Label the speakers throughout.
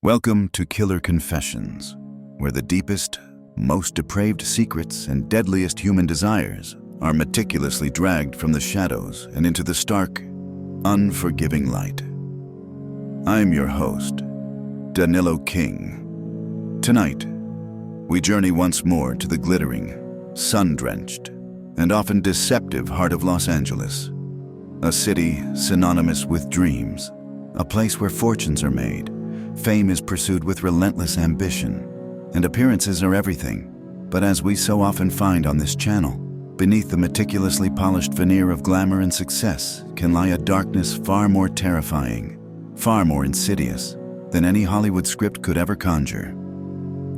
Speaker 1: Welcome to Killer Confessions, where the deepest, most depraved secrets and deadliest human desires are meticulously dragged from the shadows and into the stark, unforgiving light. I'm your host, Danilo King. Tonight, we journey once more to the glittering, sun-drenched, and often deceptive heart of Los Angeles, a city synonymous with dreams, a place where fortunes are made, fame is pursued with relentless ambition, and appearances are everything. But as we so often find on this channel, beneath the meticulously polished veneer of glamour and success can lie a darkness far more terrifying, far more insidious than any Hollywood script could ever conjure.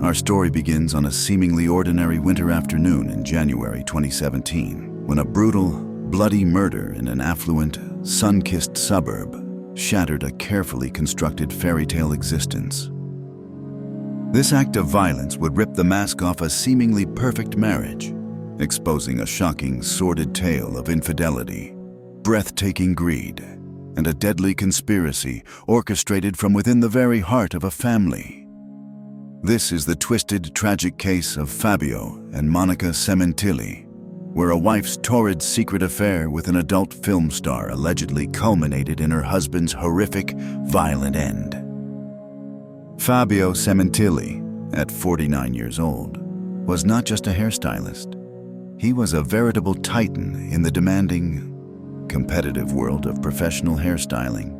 Speaker 1: Our story begins on a seemingly ordinary winter afternoon in January 2017, when a brutal, bloody murder in an affluent, sun-kissed suburb shattered a carefully constructed fairy tale existence. This act of violence would rip the mask off a seemingly perfect marriage, exposing a shocking, sordid tale of infidelity, breathtaking greed, and a deadly conspiracy orchestrated from within the very heart of a family. This is the twisted, tragic case of Fabio and Monica Sementilli, where a wife's torrid secret affair with an adult film star allegedly culminated in her husband's horrific, violent end. Fabio Sementilli, at 49 years old, was not just a hairstylist. He was a veritable titan in the demanding, competitive world of professional hairstyling.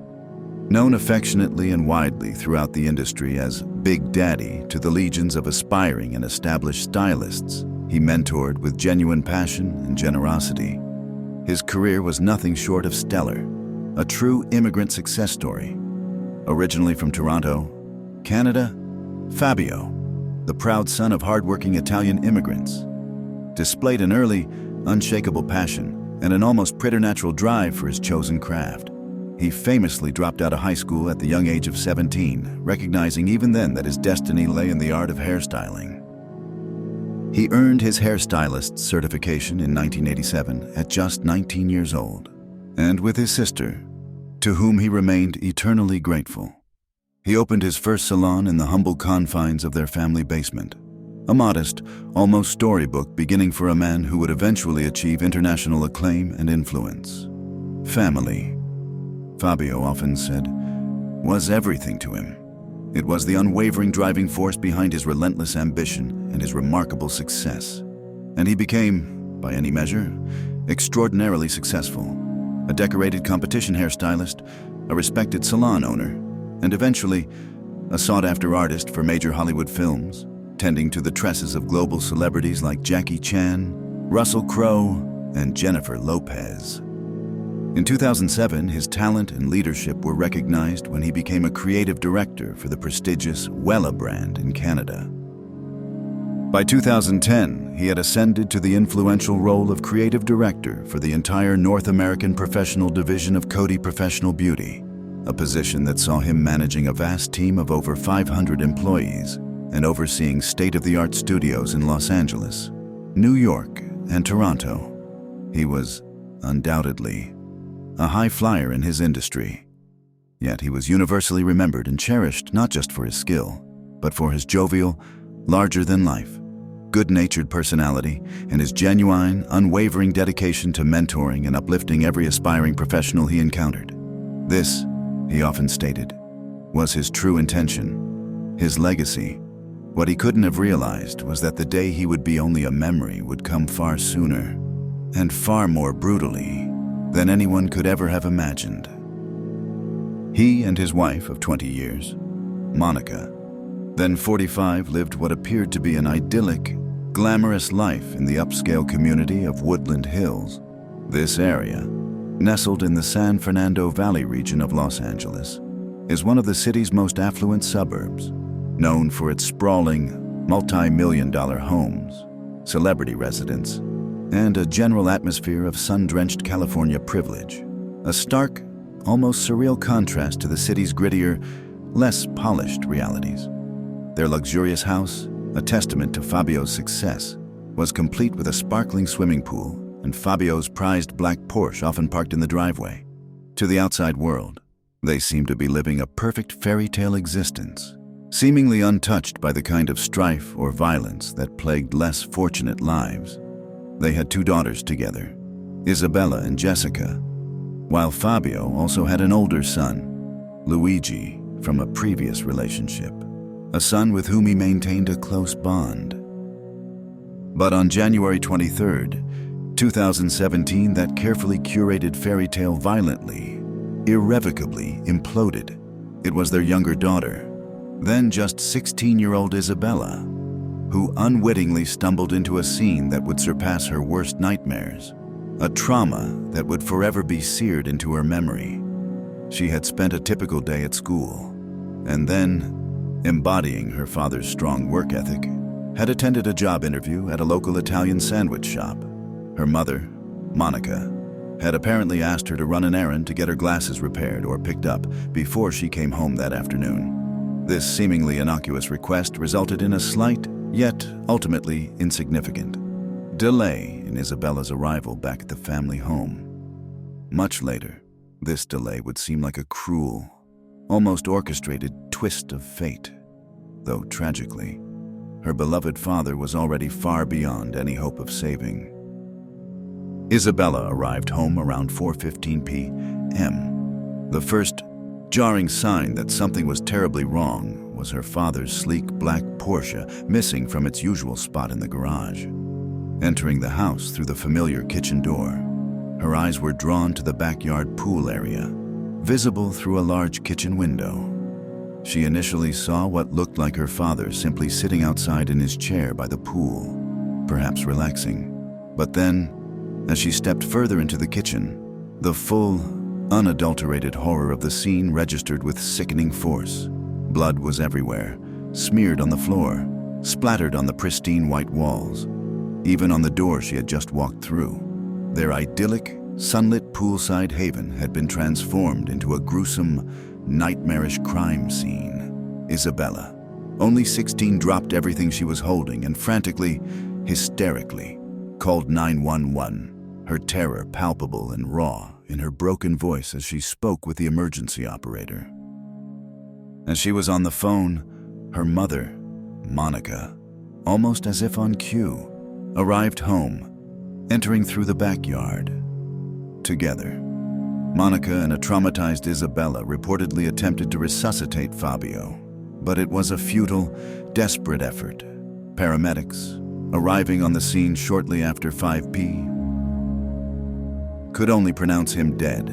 Speaker 1: Known affectionately and widely throughout the industry as Big Daddy to the legions of aspiring and established stylists, he mentored with genuine passion and generosity. His career was nothing short of stellar, a true immigrant success story. Originally from Toronto, Canada, Fabio, the proud son of hardworking Italian immigrants, displayed an early, unshakable passion and an almost preternatural drive for his chosen craft. He famously dropped out of high school at the young age of 17, recognizing even then that his destiny lay in the art of hairstyling. He earned his hairstylist certification in 1987 at just 19 years old, and with his sister, to whom he remained eternally grateful. He opened his first salon in the humble confines of their family basement, a modest, almost storybook beginning for a man who would eventually achieve international acclaim and influence. Family, Fabio often said, was everything to him. It was the unwavering driving force behind his relentless ambition and his remarkable success. And he became, by any measure, extraordinarily successful. A decorated competition hairstylist, a respected salon owner, and eventually a sought-after artist for major Hollywood films, tending to the tresses of global celebrities like Jackie Chan, Russell Crowe, and Jennifer Lopez. In 2007, his talent and leadership were recognized when he became a creative director for the prestigious Wella brand in Canada. By 2010, he had ascended to the influential role of creative director for the entire North American professional division of Coty Professional Beauty, a position that saw him managing a vast team of over 500 employees and overseeing state-of-the-art studios in Los Angeles, New York, and Toronto. He was, undoubtedly, a high flyer in his industry. Yet he was universally remembered and cherished not just for his skill, but for his jovial, larger-than-life, good-natured personality and his genuine, unwavering dedication to mentoring and uplifting every aspiring professional he encountered. This, he often stated, was his true intention, his legacy. What he couldn't have realized was that the day he would be only a memory would come far sooner, and far more brutally than anyone could ever have imagined. He and his wife of 20 years, Monica, then 45, lived what appeared to be an idyllic, glamorous life in the upscale community of Woodland Hills. This area, nestled in the San Fernando Valley region of Los Angeles, is one of the city's most affluent suburbs, known for its sprawling, multi-million-dollar homes, celebrity residence, and a general atmosphere of sun-drenched California privilege, a stark, almost surreal contrast to the city's grittier, less polished realities. Their luxurious house, a testament to Fabio's success, was complete with a sparkling swimming pool and Fabio's prized black Porsche often parked in the driveway. To the outside world, they seemed to be living a perfect fairy tale existence. seemingly untouched by the kind of strife or violence that plagued less fortunate lives. They had 2 daughters together, Isabella and Jessica, while Fabio also had an older son, Luigi, from a previous relationship, a son with whom he maintained a close bond. But on January 23rd, 2017, that carefully curated fairy tale violently, irrevocably imploded. It was their younger daughter, then just 16-year-old Isabella, who unwittingly stumbled into a scene that would surpass her worst nightmares, a trauma that would forever be seared into her memory. She had spent a typical day at school, and then, embodying her father's strong work ethic, had attended a job interview at a local Italian sandwich shop. Her mother, Monica, had apparently asked her to run an errand to get her glasses repaired or picked up before she came home that afternoon. This seemingly innocuous request resulted in a slight, yet ultimately insignificant, delay in Isabella's arrival back at the family home. Much later, this delay would seem like a cruel, almost orchestrated twist of fate, though tragically, her beloved father was already far beyond any hope of saving. Isabella arrived home around 4:15 p.m. The first jarring sign that something was terribly wrong was her father's sleek black Porsche missing from its usual spot in the garage. Entering the house through the familiar kitchen door, her eyes were drawn to the backyard pool area, visible through a large kitchen window. She initially saw what looked like her father simply sitting outside in his chair by the pool, perhaps relaxing. But then, as she stepped further into the kitchen, the full, unadulterated horror of the scene registered with sickening force. Blood was everywhere, smeared on the floor, splattered on the pristine white walls, even on the door she had just walked through. Their idyllic, sunlit poolside haven had been transformed into a gruesome, nightmarish crime scene. Isabella, only 16, dropped everything she was holding and frantically, hysterically, called 911, her terror palpable and raw in her broken voice as she spoke with the emergency operator. As she was on the phone, her mother, Monica, almost as if on cue, arrived home, entering through the backyard. Together, Monica and a traumatized Isabella reportedly attempted to resuscitate Fabio, but it was a futile, desperate effort. Paramedics, arriving on the scene shortly after 5 p.m., could only pronounce him dead.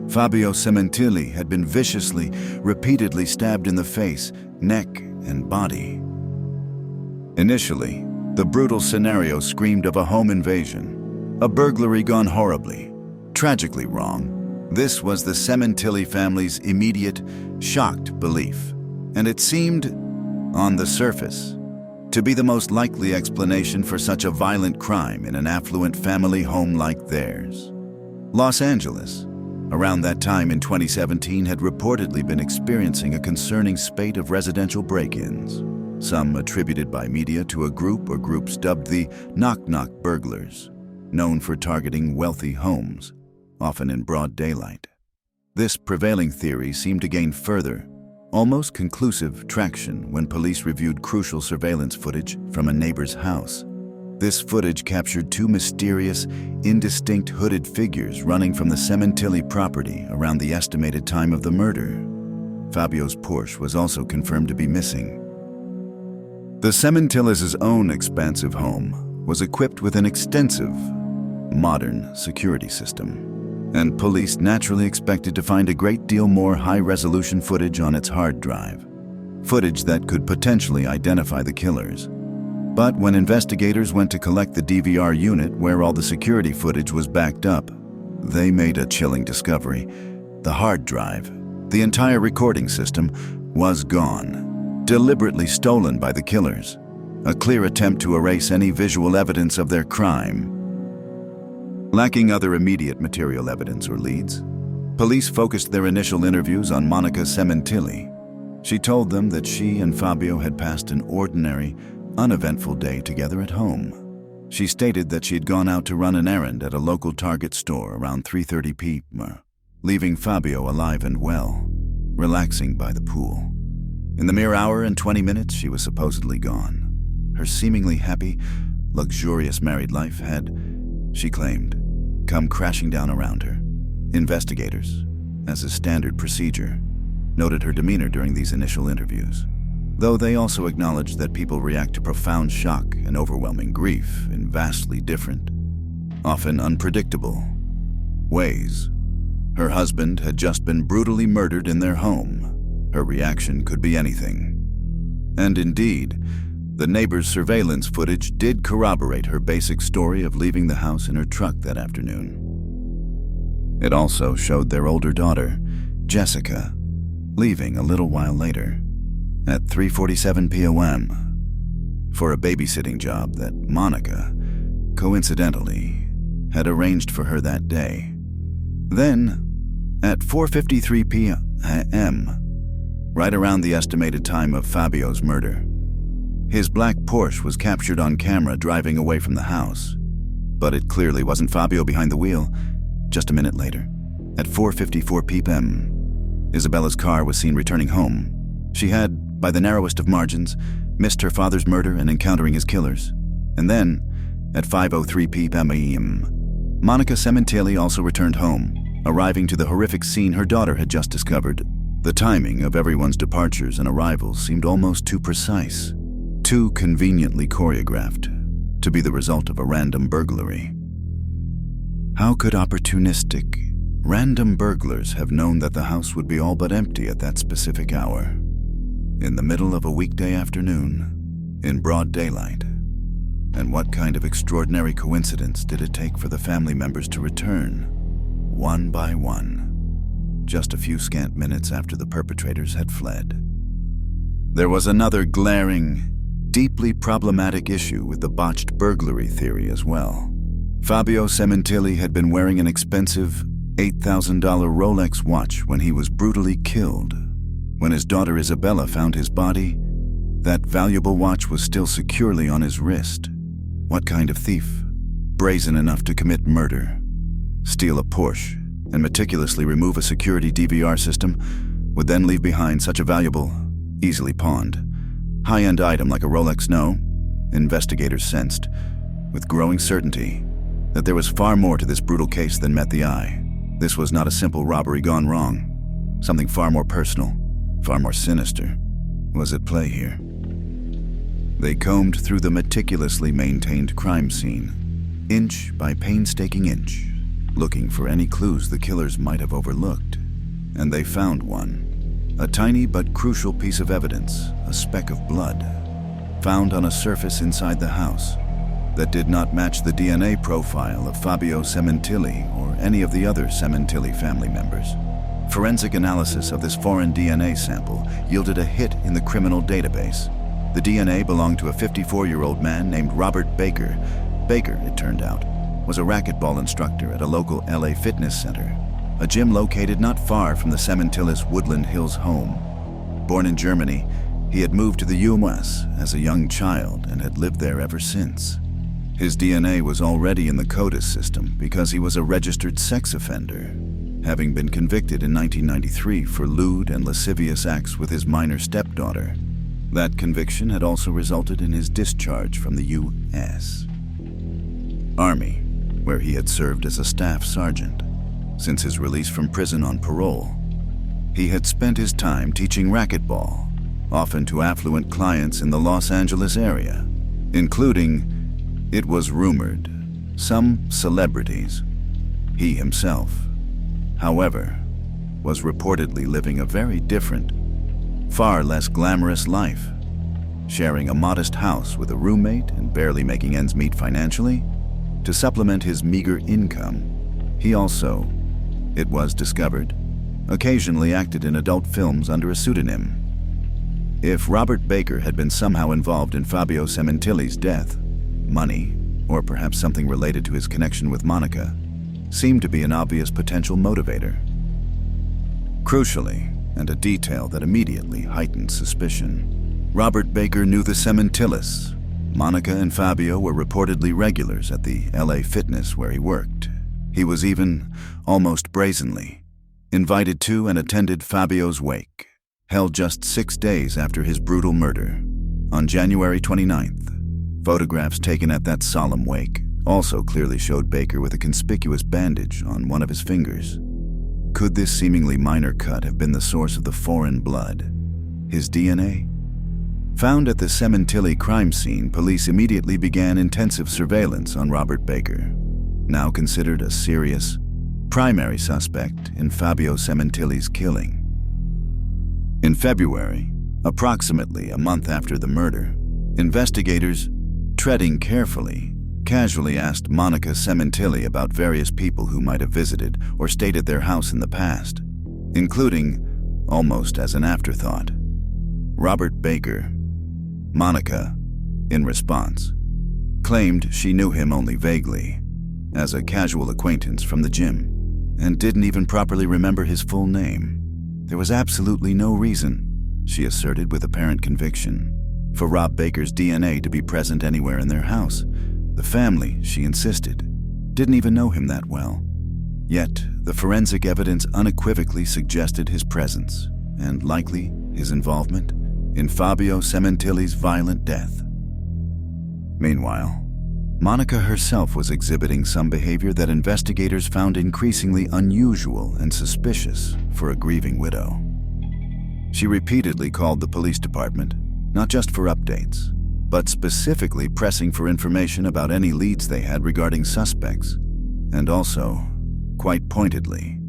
Speaker 1: Fabio Sementilli had been viciously, repeatedly stabbed in the face, neck, and body. Initially, the brutal scenario screamed of a home invasion, a burglary gone horribly, tragically wrong. This was the Sementilli family's immediate, shocked belief, and it seemed, on the surface, to be the most likely explanation for such a violent crime in an affluent family home like theirs. Los Angeles, around that time in 2017, had reportedly been experiencing a concerning spate of residential break-ins, some attributed by media to a group or groups dubbed the knock-knock burglars, known for targeting wealthy homes, often in broad daylight. This prevailing theory seemed to gain further, almost conclusive traction when police reviewed crucial surveillance footage from a neighbor's house. This footage captured 2 mysterious, indistinct hooded figures running from the Sementilli property around the estimated time of the murder. Fabio's Porsche was also confirmed to be missing. The Sementillis' own expansive home was equipped with an extensive, modern security system, and police naturally expected to find a great deal more high-resolution footage on its hard drive, footage that could potentially identify the killers. But when investigators went to collect the DVR unit where all the security footage was backed up, they made a chilling discovery. The hard drive, the entire recording system, was gone, deliberately stolen by the killers, a clear attempt to erase any visual evidence of their crime. Lacking other immediate material evidence or leads, police focused their initial interviews on Monica Sementilli. She told them that she and Fabio had passed an ordinary, uneventful day together at home. She stated that she had gone out to run an errand at a local Target store around 3:30 p.m., leaving Fabio alive and well, relaxing by the pool. In the mere hour and 20 minutes, she was supposedly gone. Her seemingly happy, luxurious married life had, she claimed, come crashing down around her. Investigators, as is standard procedure, noted her demeanor during these initial interviews, though they also acknowledged that people react to profound shock and overwhelming grief in vastly different, often unpredictable, ways. Her husband had just been brutally murdered in their home. Her reaction could be anything. And indeed, the neighbor's surveillance footage did corroborate her basic story of leaving the house in her truck that afternoon. It also showed their older daughter, Jessica, leaving a little while later, at 3:47 p.m., for a babysitting job that Monica, coincidentally, had arranged for her that day. Then, at 4:53 p.m., right around the estimated time of Fabio's murder, his black Porsche was captured on camera driving away from the house. But it clearly wasn't Fabio behind the wheel. Just a minute later, at 4:54 p.m., Isabella's car was seen returning home. She had, by the narrowest of margins, missed her father's murder and encountering his killers. And then, at 5:03 p.m., Monica Sementilli also returned home, arriving to the horrific scene her daughter had just discovered. The timing of everyone's departures and arrivals seemed almost too precise, too conveniently choreographed, to be the result of a random burglary. How could opportunistic, random burglars have known that the house would be all but empty at that specific hour, in the middle of a weekday afternoon, in broad daylight? And what kind of extraordinary coincidence did it take for the family members to return, one by one, just a few scant minutes after the perpetrators had fled? There was another glaring, deeply problematic issue with the botched burglary theory as well. Fabio Sementilli had been wearing an expensive $8,000 Rolex watch when he was brutally killed. When his daughter Isabella found his body, that valuable watch was still securely on his wrist. What kind of thief, brazen enough to commit murder, steal a Porsche, and meticulously remove a security DVR system, would then leave behind such a valuable, easily pawned, high-end item like a Rolex? No, investigators sensed, with growing certainty, that there was far more to this brutal case than met the eye. This was not a simple robbery gone wrong. Something far more personal, far more sinister, was at play here. They combed through the meticulously maintained crime scene, inch by painstaking inch, looking for any clues the killers might have overlooked. And they found one. A tiny but crucial piece of evidence, a speck of blood, found on a surface inside the house that did not match the DNA profile of Fabio Sementilli or any of the other Sementilli family members. Forensic analysis of this foreign DNA sample yielded a hit in the criminal database. The DNA belonged to a 54-year-old man named Robert Baker. Baker, it turned out, was a racquetball instructor at a local LA fitness center, a gym located not far from the Sementillis' Woodland Hills home. Born in Germany, he had moved to the US as a young child and had lived there ever since. His DNA was already in the CODIS system because he was a registered sex offender, having been convicted in 1993 for lewd and lascivious acts with his minor stepdaughter. That conviction had also resulted in his discharge from the U.S. Army, where he had served as a staff sergeant. Since his release from prison on parole, he had spent his time teaching racquetball, often to affluent clients in the Los Angeles area, including, it was rumored, some celebrities. He himself, however, was reportedly living a very different, far less glamorous life, sharing a modest house with a roommate and barely making ends meet financially. To supplement his meager income, he also, it was discovered, occasionally acted in adult films under a pseudonym. If Robert Baker had been somehow involved in Fabio Sementilli's death, money, or perhaps something related to his connection with Monica, seemed to be an obvious potential motivator. Crucially, and a detail that immediately heightened suspicion, Robert Baker knew the Sementillis. Monica and Fabio were reportedly regulars at the LA fitness where he worked. He was even, almost brazenly, invited to and attended Fabio's wake. held just 6 days after his brutal murder. On January 29th, photographs taken at that solemn wake also clearly showed Baker with a conspicuous bandage on one of his fingers. Could this seemingly minor cut have been the source of the foreign blood? His DNA? Found at the Sementilli crime scene, police immediately began intensive surveillance on Robert Baker, now considered a serious, primary suspect in Fabio Sementilli's killing. In February, approximately a month after the murder, investigators, treading carefully, casually asked Monica Sementilli about various people who might have visited or stayed at their house in the past, including, almost as an afterthought, Robert Baker. Monica, in response, claimed she knew him only vaguely, as a casual acquaintance from the gym, and didn't even properly remember his full name. There was absolutely no reason, she asserted with apparent conviction, for Rob Baker's DNA to be present anywhere in their house. The family, she insisted, didn't even know him that well. Yet, the forensic evidence unequivocally suggested his presence, and likely his involvement, in Fabio Sementilli's violent death. Meanwhile, Monica herself was exhibiting some behavior that investigators found increasingly unusual and suspicious for a grieving widow. She repeatedly called the police department, not just for updates, but specifically pressing for information about any leads they had regarding suspects, and also, quite pointedly,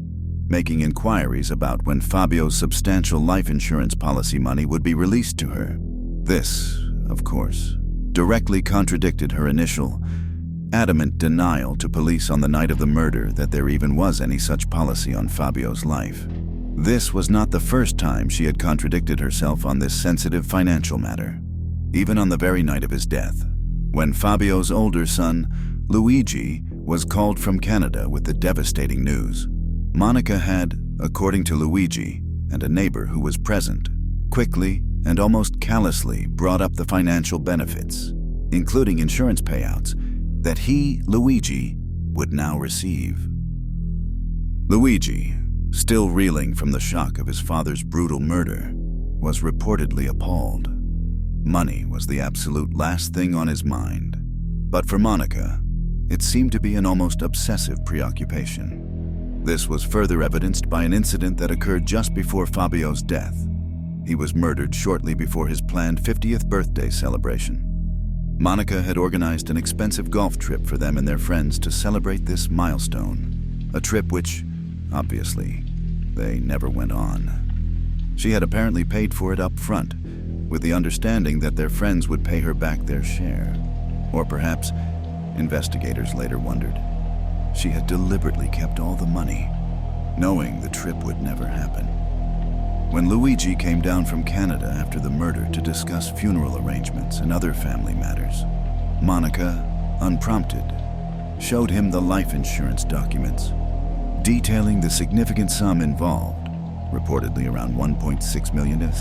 Speaker 1: making inquiries about when Fabio's substantial life insurance policy money would be released to her. This, of course, directly contradicted her initial, adamant denial to police on the night of the murder that there even was any such policy on Fabio's life. This was not the first time she had contradicted herself on this sensitive financial matter. Even on the very night of his death, when Fabio's older son, Luigi, was called from Canada with the devastating news, Monica had, according to Luigi and a neighbor who was present, quickly and almost callously brought up the financial benefits, including insurance payouts, that he, Luigi, would now receive. Luigi, still reeling from the shock of his father's brutal murder, was reportedly appalled. Money was the absolute last thing on his mind. But for Monica, it seemed to be an almost obsessive preoccupation. This was further evidenced by an incident that occurred just before Fabio's death. He was murdered shortly before his planned 50th birthday celebration. Monica had organized an expensive golf trip for them and their friends to celebrate this milestone, a trip which, obviously, they never went on. She had apparently paid for it up front, with the understanding that their friends would pay her back their share. Or perhaps, investigators later wondered, she had deliberately kept all the money, knowing the trip would never happen. When Luigi came down from Canada after the murder to discuss funeral arrangements and other family matters, Monica, unprompted, showed him the life insurance documents, detailing the significant sum involved, reportedly around $1.6 million.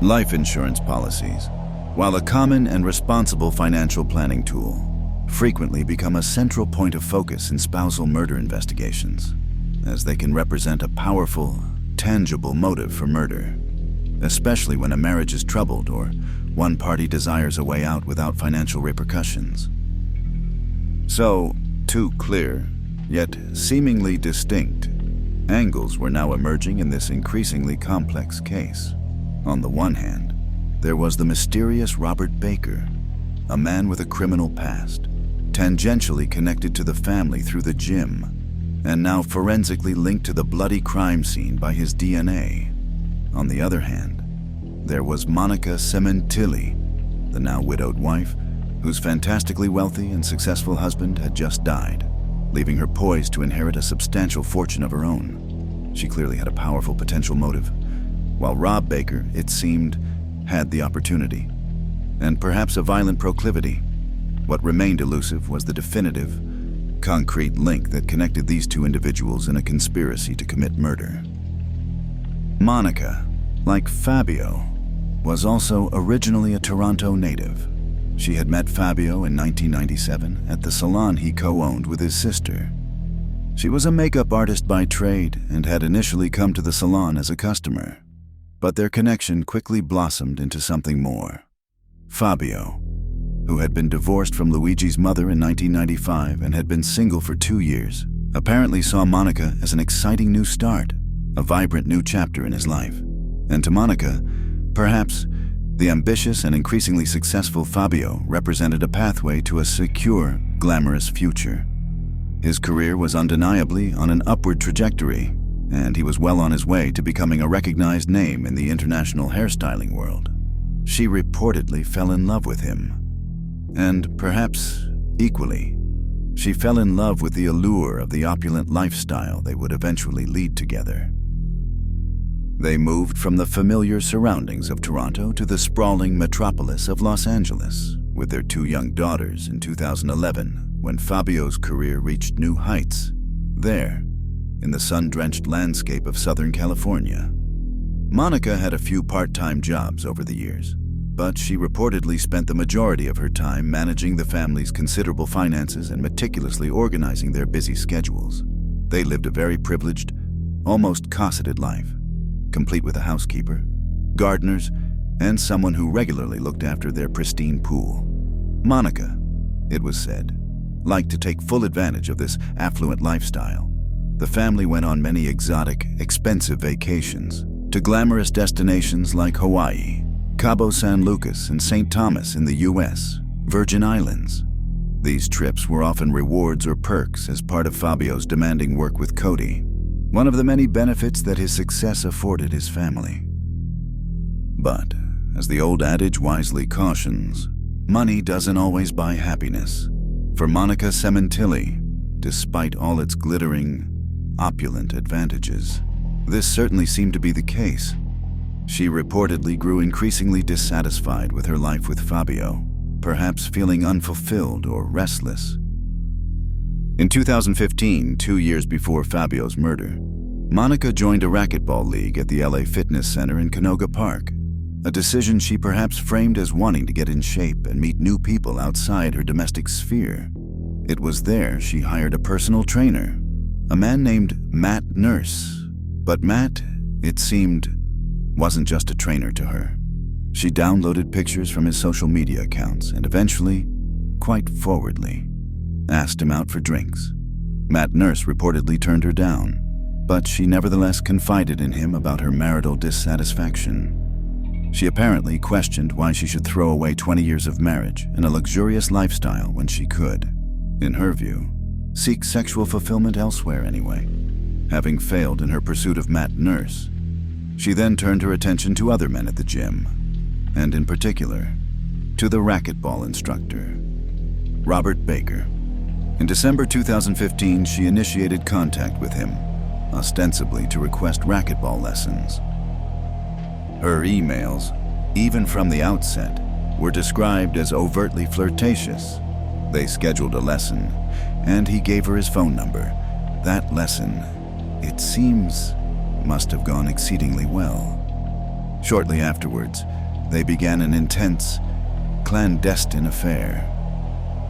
Speaker 1: Life insurance policies, while a common and responsible financial planning tool, frequently become a central point of focus in spousal murder investigations, as they can represent a powerful, tangible motive for murder, especially when a marriage is troubled or one party desires a way out without financial repercussions. So, two clear, yet seemingly distinct, angles were now emerging in this increasingly complex case. On the one hand, there was the mysterious Robert Baker, a man with a criminal past, tangentially connected to the family through the gym, and now forensically linked to the bloody crime scene by his DNA. On the other hand, there was Monica Sementilli, the now widowed wife, whose fantastically wealthy and successful husband had just died, leaving her poised to inherit a substantial fortune of her own. She clearly had a powerful potential motive, while Rob Baker, it seemed, had the opportunity, and perhaps a violent proclivity. What remained elusive was the definitive, concrete link that connected these two individuals in a conspiracy to commit murder. Monica, like Fabio, was also originally a Toronto native. She had met Fabio in 1997 at the salon he co-owned with his sister. She was a makeup artist by trade and had initially come to the salon as a customer. But their connection quickly blossomed into something more. Fabio, who had been divorced from Luigi's mother in 1995 and had been single for 2 years, apparently saw Monica as an exciting new start, a vibrant new chapter in his life. And to Monica, perhaps, the ambitious and increasingly successful Fabio represented a pathway to a secure, glamorous future. His career was undeniably on an upward trajectory, and he was well on his way to becoming a recognized name in the international hairstyling world. She reportedly fell in love with him. And perhaps, equally, she fell in love with the allure of the opulent lifestyle they would eventually lead together. They moved from the familiar surroundings of Toronto to the sprawling metropolis of Los Angeles with their 2 young daughters in 2011, when Fabio's career reached new heights. There, in the sun-drenched landscape of Southern California. Monica had a few part-time jobs over the years, but she reportedly spent the majority of her time managing the family's considerable finances and meticulously organizing their busy schedules. They lived a very privileged, almost cosseted life, complete with a housekeeper, gardeners, and someone who regularly looked after their pristine pool. Monica, it was said, liked to take full advantage of this affluent lifestyle. The family went on many exotic, expensive vacations to glamorous destinations like Hawaii, Cabo San Lucas, and St. Thomas in the U.S., Virgin Islands. These trips were often rewards or perks as part of Fabio's demanding work with Cody, one of the many benefits that his success afforded his family. But, as the old adage wisely cautions, money doesn't always buy happiness. For Monica Sementilli, despite all its glittering, opulent advantages, this certainly seemed to be the case. She reportedly grew increasingly dissatisfied with her life with Fabio, perhaps feeling unfulfilled or restless. In 2015, 2 years before Fabio's murder, Monica joined a racquetball league at the LA Fitness Center in Canoga Park, a decision she perhaps framed as wanting to get in shape and meet new people outside her domestic sphere. It was there she hired a personal trainer, a man named Matt Nurse. But Matt, it seemed, wasn't just a trainer to her. She downloaded pictures from his social media accounts and eventually, quite forwardly, asked him out for drinks. Matt Nurse reportedly turned her down, but she nevertheless confided in him about her marital dissatisfaction. She apparently questioned why she should throw away 20 years of marriage and a luxurious lifestyle when she could, in her view, seek sexual fulfillment elsewhere anyway. Having failed in her pursuit of Matt Nurse, she then turned her attention to other men at the gym, and in particular, to the racquetball instructor, Robert Baker. In December 2015, she initiated contact with him, ostensibly to request racquetball lessons. Her emails, even from the outset, were described as overtly flirtatious. They scheduled a lesson, and he gave her his phone number. That lesson, it seems, must have gone exceedingly well. Shortly afterwards, they began an intense, clandestine affair.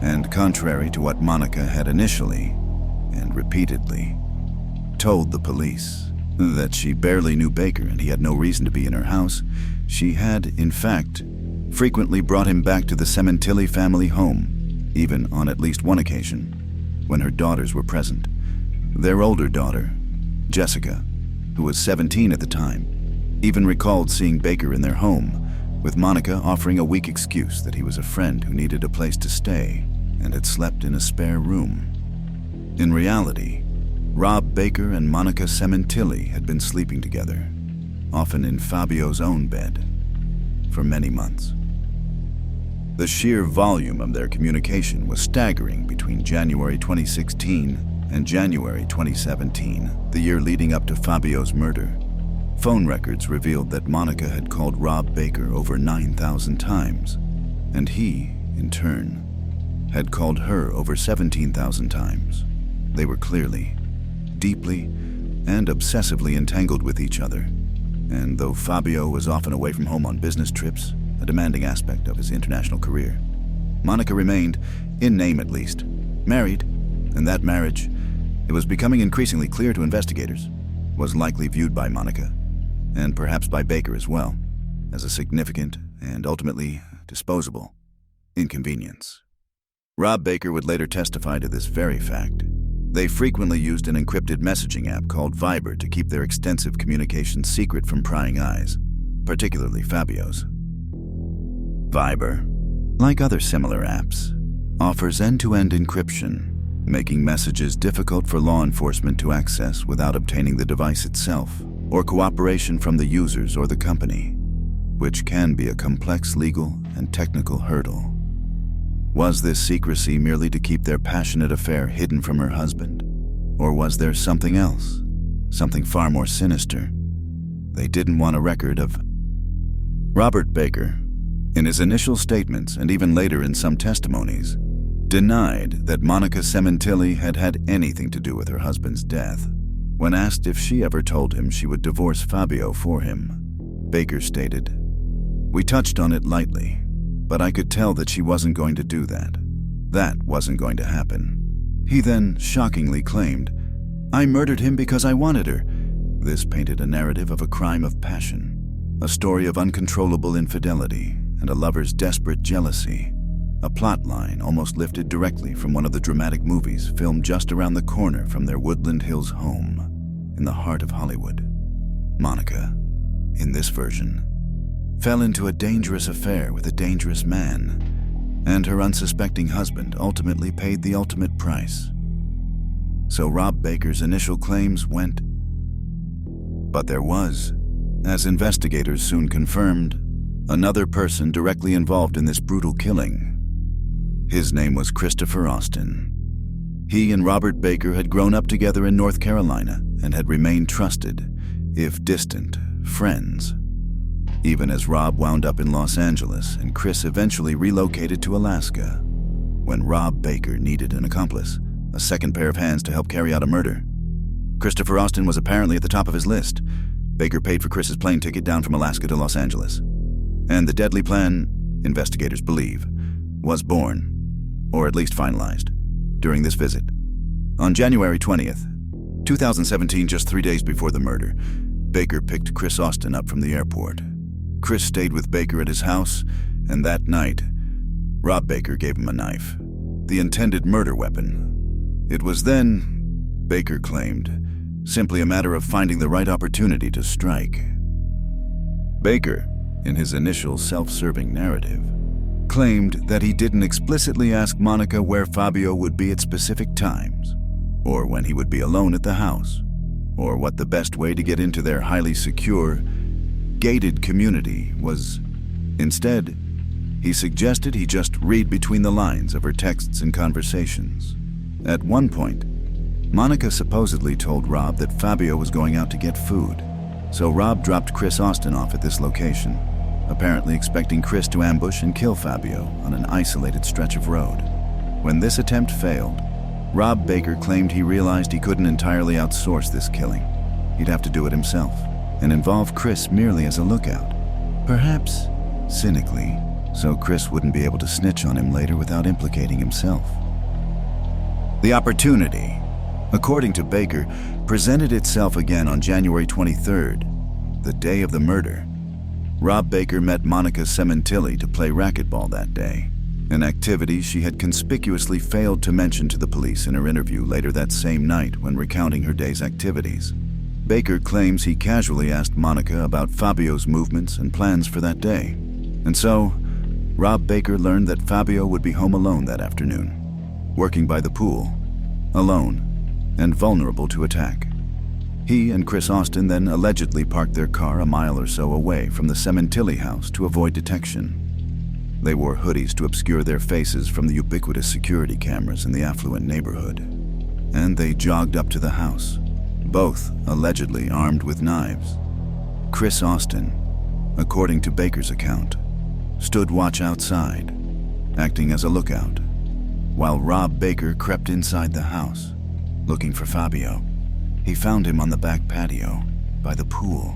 Speaker 1: And contrary to what Monica had initially, and repeatedly, told the police, that she barely knew Baker and he had no reason to be in her house, she had, in fact, frequently brought him back to the Sementilli family home, even on at least one occasion, when her daughters were present. Their older daughter, Jessica, who was 17 at the time, even recalled seeing Baker in their home, with Monica offering a weak excuse that he was a friend who needed a place to stay and had slept in a spare room. In reality, Rob Baker and Monica Sementilli had been sleeping together, often in Fabio's own bed, for many months. The sheer volume of their communication was staggering between January 2016 and January 2017, the year leading up to Fabio's murder. Phone records revealed that Monica had called Rob Baker over 9,000 times, and he, in turn, had called her over 17,000 times. They were clearly, deeply, and obsessively entangled with each other, and though Fabio was often away from home on business trips, a demanding aspect of his international career, Monica remained, in name at least, married, and that marriage, it was becoming increasingly clear to investigators, was likely viewed by Monica and perhaps by Baker as well, as a significant and ultimately disposable inconvenience. Rob Baker would later testify to this very fact. They frequently used an encrypted messaging app called Viber to keep their extensive communications secret from prying eyes, particularly Fabio's. Viber, like other similar apps, offers end-to-end encryption, making messages difficult for law enforcement to access without obtaining the device itself or cooperation from the users or the company, which can be a complex legal and technical hurdle. Was this secrecy merely to keep their passionate affair hidden from her husband? Or was there something else, something far more sinister? They didn't want a record of. Robert Baker, in his initial statements and even later in some testimonies, denied that Monica Sementilli had had anything to do with her husband's death. When asked if she ever told him she would divorce Fabio for him, Baker stated, "We touched on it lightly, but I could tell that she wasn't going to do that. That wasn't going to happen." He then shockingly claimed, "I murdered him because I wanted her." This painted a narrative of a crime of passion, a story of uncontrollable infidelity and a lover's desperate jealousy, a plot line almost lifted directly from one of the dramatic movies filmed just around the corner from their Woodland Hills home in the heart of Hollywood. Monica, in this version, fell into a dangerous affair with a dangerous man, and her unsuspecting husband ultimately paid the ultimate price. So Rob Baker's initial claims went. But there was, as investigators soon confirmed, another person directly involved in this brutal killing. His name was Christopher Austin. He and Robert Baker had grown up together in North Carolina and had remained trusted, if distant, friends. Even as Rob wound up in Los Angeles and Chris eventually relocated to Alaska. When Rob Baker needed an accomplice, a second pair of hands to help carry out a murder, Christopher Austin was apparently at the top of his list. Baker paid for Chris's plane ticket down from Alaska to Los Angeles. And the deadly plan, investigators believe, was born, or at least finalized, during this visit. On January 20th, 2017, just 3 days before the murder, Baker picked Chris Austin up from the airport. Chris stayed with Baker at his house, and that night, Rob Baker gave him a knife, the intended murder weapon. It was then, Baker claimed, simply a matter of finding the right opportunity to strike. Baker, in his initial self-serving narrative, claimed that he didn't explicitly ask Monica where Fabio would be at specific times, or when he would be alone at the house, or what the best way to get into their highly secure, gated community was. Instead, he suggested he just read between the lines of her texts and conversations. At one point, Monica supposedly told Rob that Fabio was going out to get food, so Rob dropped Chris Austin off at this location, apparently expecting Chris to ambush and kill Fabio on an isolated stretch of road. When this attempt failed, Rob Baker claimed he realized he couldn't entirely outsource this killing. He'd have to do it himself and involve Chris merely as a lookout, perhaps cynically, so Chris wouldn't be able to snitch on him later without implicating himself. The opportunity, according to Baker, presented itself again on January 23rd, the day of the murder. Rob Baker met Monica Sementilli to play racquetball that day, an activity she had conspicuously failed to mention to the police in her interview later that same night when recounting her day's activities. Baker claims he casually asked Monica about Fabio's movements and plans for that day, and so Rob Baker learned that Fabio would be home alone that afternoon, working by the pool, alone, and vulnerable to attack. He and Chris Austin then allegedly parked their car a mile or so away from the Sementilli house to avoid detection. They wore hoodies to obscure their faces from the ubiquitous security cameras in the affluent neighborhood, and they jogged up to the house, both allegedly armed with knives. Chris Austin, according to Baker's account, stood watch outside, acting as a lookout, while Rob Baker crept inside the house, looking for Fabio. He found him on the back patio, by the pool.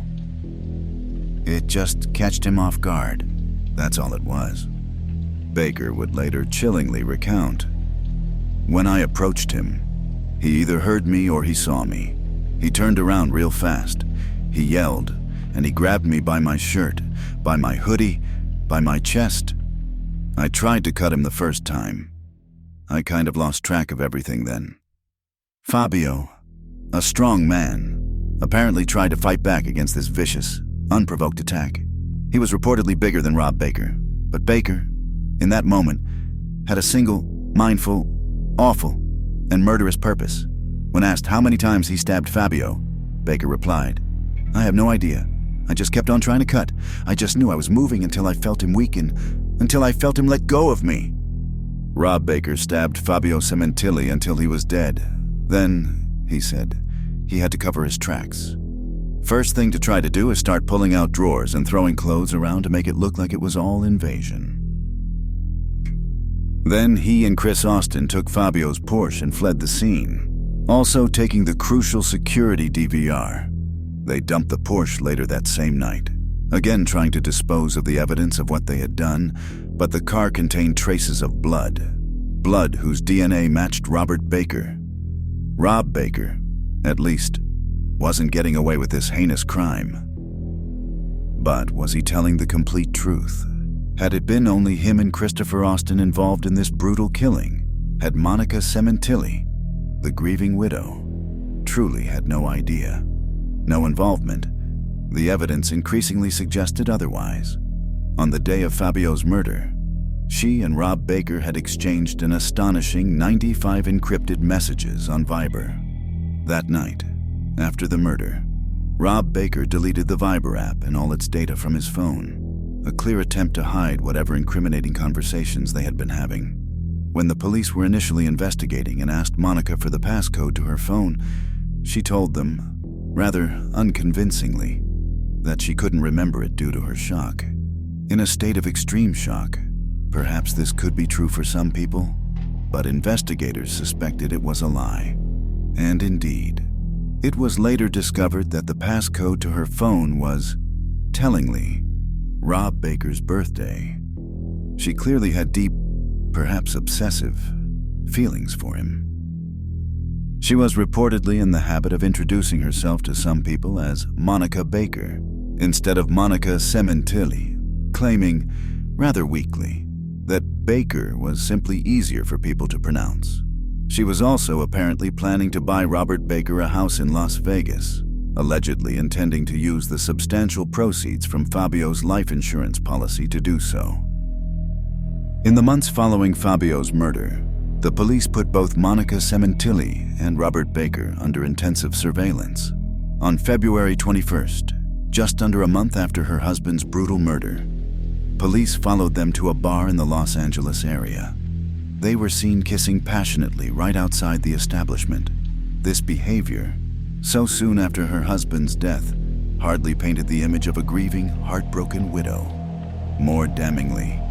Speaker 1: It just catched him off guard. That's all it was. Baker would later chillingly recount. When I approached him, he either heard me or he saw me. He turned around real fast. He yelled, and he grabbed me by my shirt, by my hoodie, by my chest. I tried to cut him the first time. I kind of lost track of everything then. Fabio, a strong man, apparently tried to fight back against this vicious, unprovoked attack. He was reportedly bigger than Rob Baker, but Baker, in that moment, had a single, mindful, awful, and murderous purpose. When asked how many times he stabbed Fabio, Baker replied, "I have no idea. I just kept on trying to cut. I just knew I was moving until I felt him weaken, until I felt him let go of me." Rob Baker stabbed Fabio Sementilli until he was dead. Then, he said, he had to cover his tracks. First thing to try to do is start pulling out drawers and throwing clothes around to make it look like it was all invasion. Then he and Chris Austin took Fabio's Porsche and fled the scene, also taking the crucial security DVR. They dumped the Porsche later that same night, again trying to dispose of the evidence of what they had done, but the car contained traces of blood whose DNA matched Robert Baker. Rob Baker, at least, wasn't getting away with this heinous crime. But was he telling the complete truth? Had it been only him and Christopher Austin involved in this brutal killing? Had Monica Sementilli, the grieving widow, truly had no idea? No involvement? The evidence increasingly suggested otherwise. On the day of Fabio's murder, she and Rob Baker had exchanged an astonishing 95 encrypted messages on Viber. That night, after the murder, Rob Baker deleted the Viber app and all its data from his phone, a clear attempt to hide whatever incriminating conversations they had been having. When the police were initially investigating and asked Monica for the passcode to her phone, she told them, rather unconvincingly, that she couldn't remember it due to her shock. In a state of extreme shock, perhaps this could be true for some people, but investigators suspected it was a lie. And indeed, it was later discovered that the passcode to her phone was, tellingly, Rob Baker's birthday. She clearly had deep, perhaps obsessive, feelings for him. She was reportedly in the habit of introducing herself to some people as Monica Baker, instead of Monica Sementilli, claiming, rather weakly, that Baker was simply easier for people to pronounce. She was also apparently planning to buy Robert Baker a house in Las Vegas, allegedly intending to use the substantial proceeds from Fabio's life insurance policy to do so. In the months following Fabio's murder, the police put both Monica Sementilli and Robert Baker under intensive surveillance. On February 21st, just under a month after her husband's brutal murder, police followed them to a bar in the Los Angeles area. They were seen kissing passionately right outside the establishment. This behavior, so soon after her husband's death, hardly painted the image of a grieving, heartbroken widow. More damningly,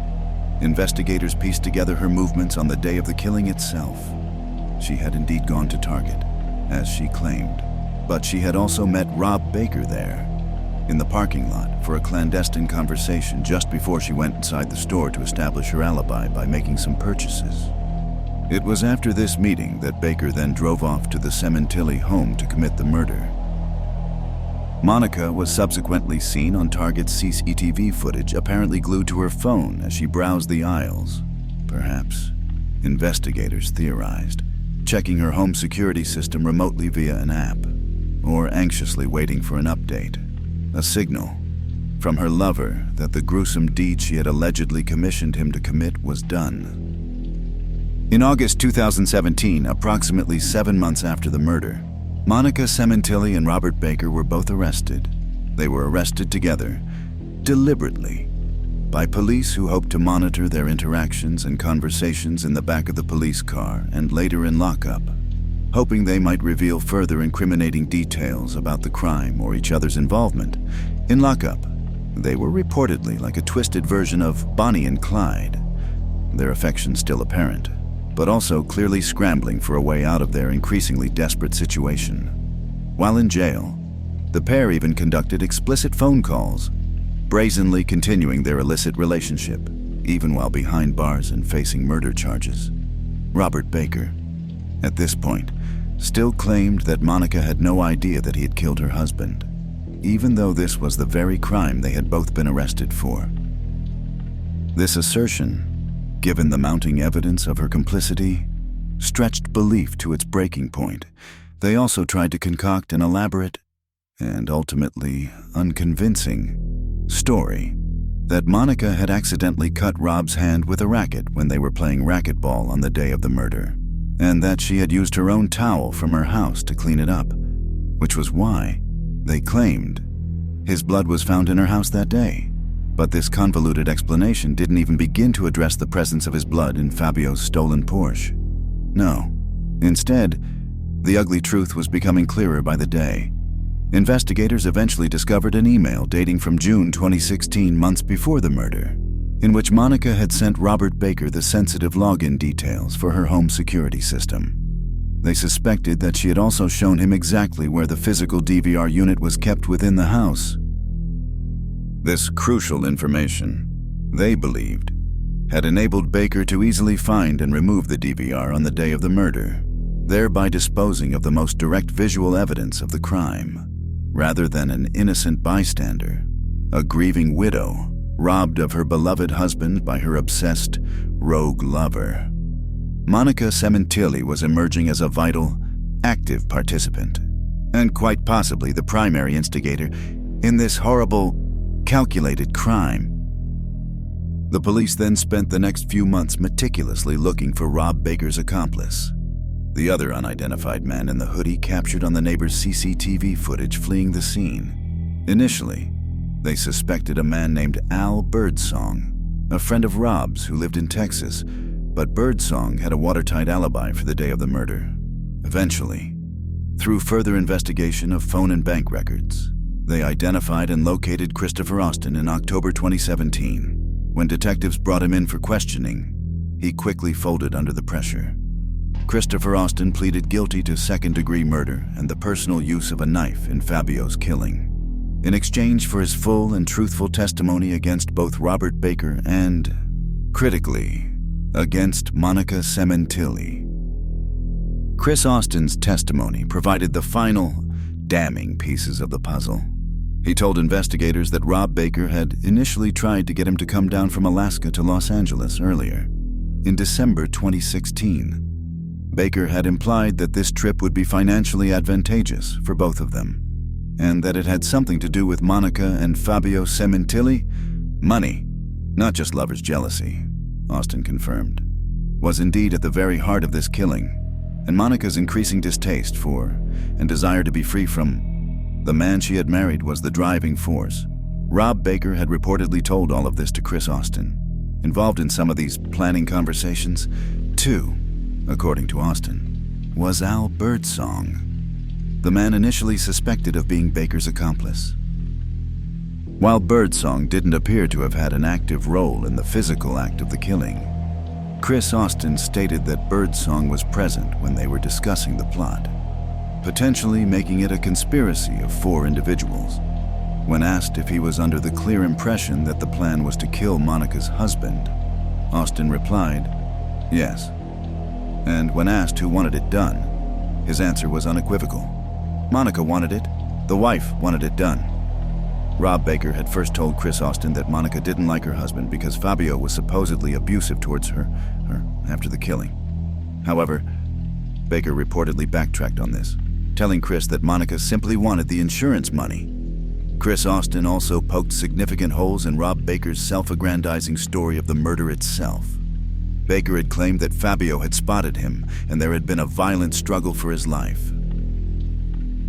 Speaker 1: investigators pieced together her movements on the day of the killing itself. She had indeed gone to Target, as she claimed, but she had also met Rob Baker there, in the parking lot, for a clandestine conversation just before she went inside the store to establish her alibi by making some purchases. It was after this meeting that Baker then drove off to the Sementilli home to commit the murder. Monica was subsequently seen on Target's CCTV footage apparently glued to her phone as she browsed the aisles. Perhaps, investigators theorized, checking her home security system remotely via an app, or anxiously waiting for an update, a signal from her lover that the gruesome deed she had allegedly commissioned him to commit was done. In August 2017, approximately 7 months after the murder, Monica Sementilli and Robert Baker were both arrested. They were arrested together, deliberately, by police who hoped to monitor their interactions and conversations in the back of the police car and later in lockup, hoping they might reveal further incriminating details about the crime or each other's involvement. In lockup, they were reportedly like a twisted version of Bonnie and Clyde, their affection still apparent, but also clearly scrambling for a way out of their increasingly desperate situation. While in jail, the pair even conducted explicit phone calls, brazenly continuing their illicit relationship, even while behind bars and facing murder charges. Robert Baker, at this point, still claimed that Monica had no idea that he had killed her husband. even though this was the very crime they had both been arrested for. This assertion, given the mounting evidence of her complicity, stretched belief to its breaking point. They also tried to concoct an elaborate and ultimately unconvincing story that Monica had accidentally cut Rob's hand with a racket when they were playing racquetball on the day of the murder, and that she had used her own towel from her house to clean it up, which was why, they claimed, his blood was found in her house that day. But this convoluted explanation didn't even begin to address the presence of his blood in Fabio's stolen Porsche. No. Instead, the ugly truth was becoming clearer by the day. Investigators eventually discovered an email dating from June 2016, months before the murder, in which Monica had sent Robert Baker the sensitive login details for her home security system. They suspected that she had also shown him exactly where the physical DVR unit was kept within the house. This crucial information, they believed, had enabled Baker to easily find and remove the DVR on the day of the murder, thereby disposing of the most direct visual evidence of the crime, rather than an innocent bystander, a grieving widow, robbed of her beloved husband by her obsessed, rogue lover. Monica Sementilli was emerging as a vital, active participant, and quite possibly the primary instigator in this horrible, calculated crime. The police then spent the next few months meticulously looking for Rob Baker's accomplice, the other unidentified man in the hoodie captured on the neighbor's CCTV footage fleeing the scene. Initially, they suspected a man named Al Birdsong, a friend of Rob's who lived in Texas, but Birdsong had a watertight alibi for the day of the murder. Eventually, through further investigation of phone and bank records, they identified and located Christopher Austin in October 2017. When detectives brought him in for questioning, he quickly folded under the pressure. Christopher Austin pleaded guilty to second-degree murder and the personal use of a knife in Fabio's killing, in exchange for his full and truthful testimony against both Robert Baker and, critically, against Monica Sementilli. Chris Austin's testimony provided the final, damning pieces of the puzzle. He told investigators that Rob Baker had initially tried to get him to come down from Alaska to Los Angeles earlier, in December 2016. Baker had implied that this trip would be financially advantageous for both of them, and that it had something to do with Monica and Fabio Sementilli. Money, not just lovers' jealousy, Austin confirmed, was indeed at the very heart of this killing, and Monica's increasing distaste for and desire to be free from the man she had married was the driving force. Rob Baker had reportedly told all of this to Chris Austin. Involved in some of these planning conversations, too, according to Austin, was Al Birdsong, the man initially suspected of being Baker's accomplice. While Birdsong didn't appear to have had an active role in the physical act of the killing, Chris Austin stated that Birdsong was present when they were discussing the plot, potentially making it a conspiracy of 4 individuals. When asked if he was under the clear impression that the plan was to kill Monica's husband, Austin replied, yes. And when asked who wanted it done, his answer was unequivocal. Monica wanted it. The wife wanted it done. Rob Baker had first told Chris Austin that Monica didn't like her husband because Fabio was supposedly abusive towards her after the killing. However, Baker reportedly backtracked on this, telling Chris that Monica simply wanted the insurance money. Chris Austin also poked significant holes in Rob Baker's self-aggrandizing story of the murder itself. Baker had claimed that Fabio had spotted him and there had been a violent struggle for his life.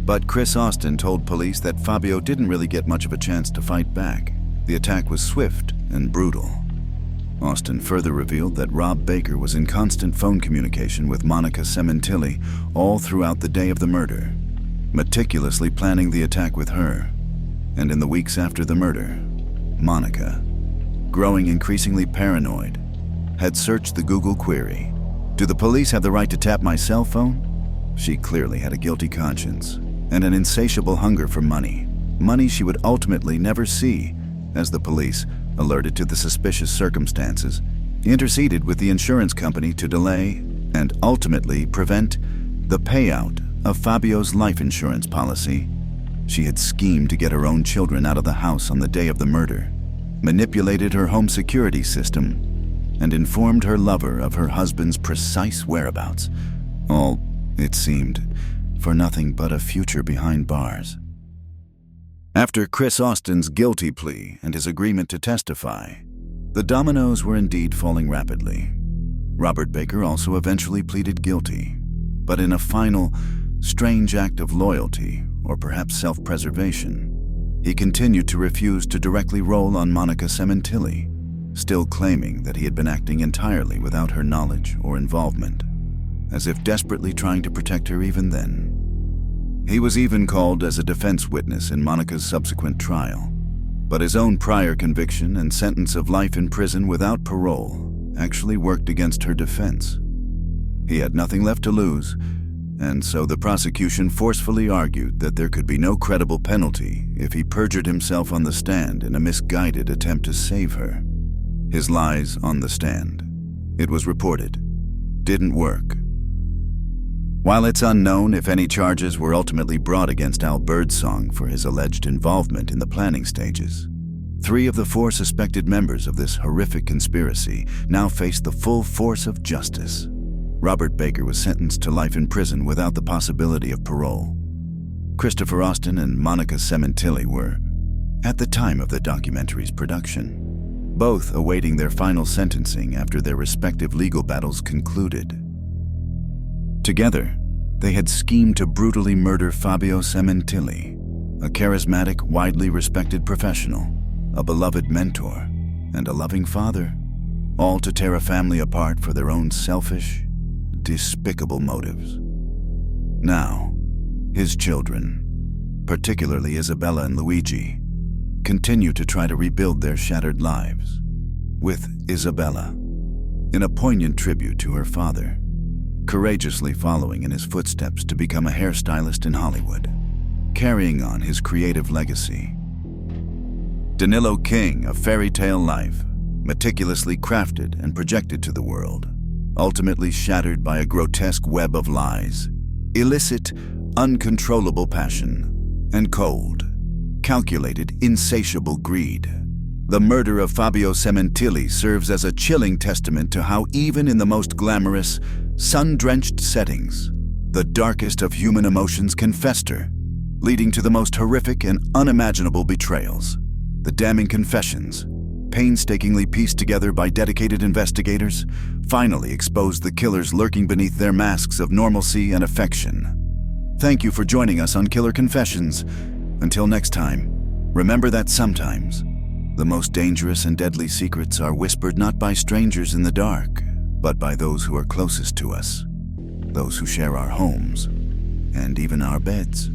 Speaker 1: But Chris Austin told police that Fabio didn't really get much of a chance to fight back. The attack was swift and brutal. Austin further revealed that Rob Baker was in constant phone communication with Monica Sementilli all throughout the day of the murder, meticulously planning the attack with her. And in the weeks after the murder, Monica, growing increasingly paranoid, had searched the Google query, "Do the police have the right to tap my cell phone?" She clearly had a guilty conscience and an insatiable hunger for money, money she would ultimately never see, as the police, alerted to the suspicious circumstances, interceded with the insurance company to delay and ultimately prevent the payout of Fabio's life insurance policy She had schemed to get her own children out of the house on the day of the murder, manipulated her home security system, and informed her lover of her husband's precise whereabouts, all, it seemed, for nothing but a future behind bars. After Chris Austin's guilty plea and his agreement to testify, the dominoes were indeed falling rapidly. Robert Baker also eventually pleaded guilty, but in a final, strange act of loyalty, or perhaps self-preservation, he continued to refuse to directly roll on Monica Sementilli, still claiming that he had been acting entirely without her knowledge or involvement, as if desperately trying to protect her even then. He was even called as a defense witness in Monica's subsequent trial, but his own prior conviction and sentence of life in prison without parole actually worked against her defense. He had nothing left to lose, and so the prosecution forcefully argued that there could be no credible penalty if he perjured himself on the stand in a misguided attempt to save her. His lies on the stand, it was reported, didn't work. While it's unknown if any charges were ultimately brought against Al Birdsong for his alleged involvement in the planning stages, 3 of the 4 suspected members of this horrific conspiracy now faced the full force of justice. Robert Baker was sentenced to life in prison without the possibility of parole. Christopher Austin and Monica Sementilli were, at the time of the documentary's production, both awaiting their final sentencing after their respective legal battles concluded. Together, they had schemed to brutally murder Fabio Sementilli, a charismatic, widely respected professional, a beloved mentor, and a loving father, all to tear a family apart for their own selfish, despicable motives. Now, his children, particularly Isabella and Luigi, continue to try to rebuild their shattered lives, with Isabella, in a poignant tribute to her father, courageously following in his footsteps to become a hairstylist in Hollywood, carrying on his creative legacy. Danilo King, a fairy tale life, meticulously crafted and projected to the world, ultimately shattered by a grotesque web of lies, illicit, uncontrollable passion, and cold, calculated, insatiable greed. The murder of Fabio Sementilli serves as a chilling testament to how even in the most glamorous, sun-drenched settings, the darkest of human emotions can fester, leading to the most horrific and unimaginable betrayals. The damning confessions, painstakingly pieced together by dedicated investigators, finally exposed the killers lurking beneath their masks of normalcy and affection. Thank you for joining us on Killer Confessions. Until next time, remember that sometimes the most dangerous and deadly secrets are whispered not by strangers in the dark, but by those who are closest to us, those who share our homes, and even our beds.